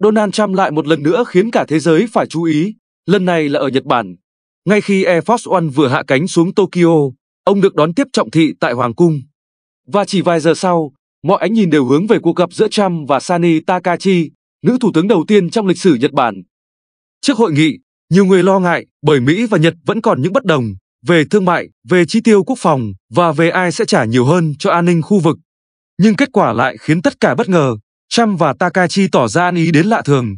Donald Trump lại một lần nữa khiến cả thế giới phải chú ý, lần này là ở Nhật Bản. Ngay khi Air Force One vừa hạ cánh xuống Tokyo, ông được đón tiếp trọng thị tại Hoàng cung. Và chỉ vài giờ sau, mọi ánh nhìn đều hướng về cuộc gặp giữa Trump và Sani Takahashi, nữ thủ tướng đầu tiên trong lịch sử Nhật Bản. Trước hội nghị, nhiều người lo ngại bởi Mỹ và Nhật vẫn còn những bất đồng về thương mại, về chi tiêu quốc phòng và về ai sẽ trả nhiều hơn cho an ninh khu vực. Nhưng kết quả lại khiến tất cả bất ngờ. Trump và Takahashi tỏ ra ăn ý đến lạ thường.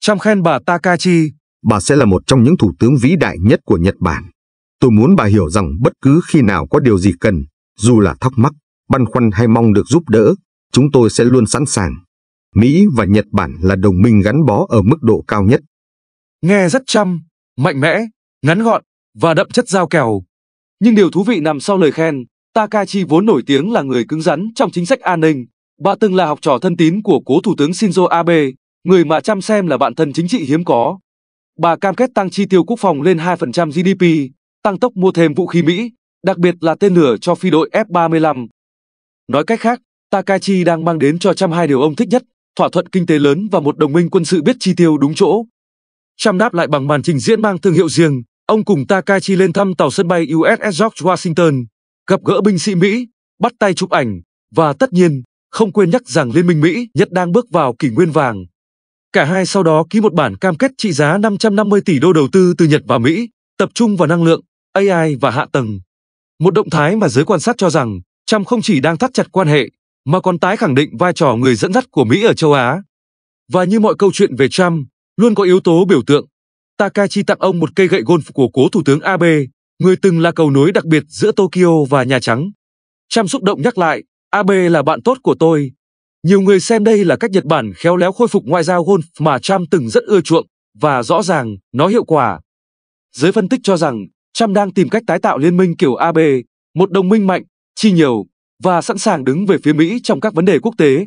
Trump khen bà Takahashi: "Bà sẽ là một trong những thủ tướng vĩ đại nhất của Nhật Bản. Tôi muốn bà hiểu rằng bất cứ khi nào có điều gì cần, dù là thắc mắc, băn khoăn hay mong được giúp đỡ, chúng tôi sẽ luôn sẵn sàng. Mỹ và Nhật Bản là đồng minh gắn bó ở mức độ cao nhất." Nghe rất Trump, mạnh mẽ, ngắn gọn và đậm chất dao kèo. Nhưng điều thú vị nằm sau lời khen. Takahashi vốn nổi tiếng là người cứng rắn trong chính sách an ninh. Bà từng là học trò thân tín của cố thủ tướng Shinzo Abe, người mà Trump xem là bạn thân chính trị hiếm có. Bà cam kết tăng chi tiêu quốc phòng lên 2% GDP, tăng tốc mua thêm vũ khí Mỹ, đặc biệt là tên lửa cho phi đội F-35. Nói cách khác, Takahashi đang mang đến cho Trump hai điều ông thích nhất, thỏa thuận kinh tế lớn và một đồng minh quân sự biết chi tiêu đúng chỗ. Trump đáp lại bằng màn trình diễn mang thương hiệu riêng. Ông cùng Takahashi lên thăm tàu sân bay USS George Washington, gặp gỡ binh sĩ Mỹ, bắt tay chụp ảnh, và tất nhiên, không quên nhắc rằng Liên minh Mỹ-Nhật đang bước vào kỷ nguyên vàng. Cả hai sau đó ký một bản cam kết trị giá 550 tỷ đô đầu tư từ Nhật vào Mỹ, tập trung vào năng lượng, AI và hạ tầng. Một động thái mà giới quan sát cho rằng Trump không chỉ đang thắt chặt quan hệ, mà còn tái khẳng định vai trò người dẫn dắt của Mỹ ở châu Á. Và như mọi câu chuyện về Trump, luôn có yếu tố biểu tượng. Takahashi tặng ông một cây gậy golf của cố thủ tướng Abe, người từng là cầu nối đặc biệt giữa Tokyo và Nhà Trắng. Trump xúc động nhắc lại, Abe là bạn tốt của tôi. Nhiều người xem đây là cách Nhật Bản khéo léo khôi phục ngoại giao golf mà Trump từng rất ưa chuộng, và rõ ràng, nó hiệu quả. Giới phân tích cho rằng, Trump đang tìm cách tái tạo liên minh kiểu Abe, một đồng minh mạnh, chi nhiều, và sẵn sàng đứng về phía Mỹ trong các vấn đề quốc tế.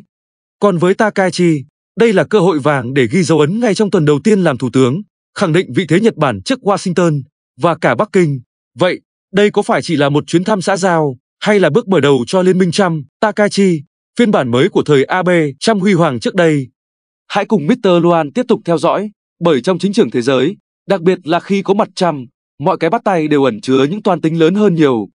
Còn với Takahashi, đây là cơ hội vàng để ghi dấu ấn ngay trong tuần đầu tiên làm thủ tướng, khẳng định vị thế Nhật Bản trước Washington và cả Bắc Kinh. Vậy, đây có phải chỉ là một chuyến thăm xã giao, hay là bước mở đầu cho liên minh Trump-Takahashi, phiên bản mới của thời Abe Trump huy hoàng trước đây? Hãy cùng Mr. Luan tiếp tục theo dõi, bởi trong chính trường thế giới, đặc biệt là khi có mặt Trump, mọi cái bắt tay đều ẩn chứa những toan tính lớn hơn nhiều.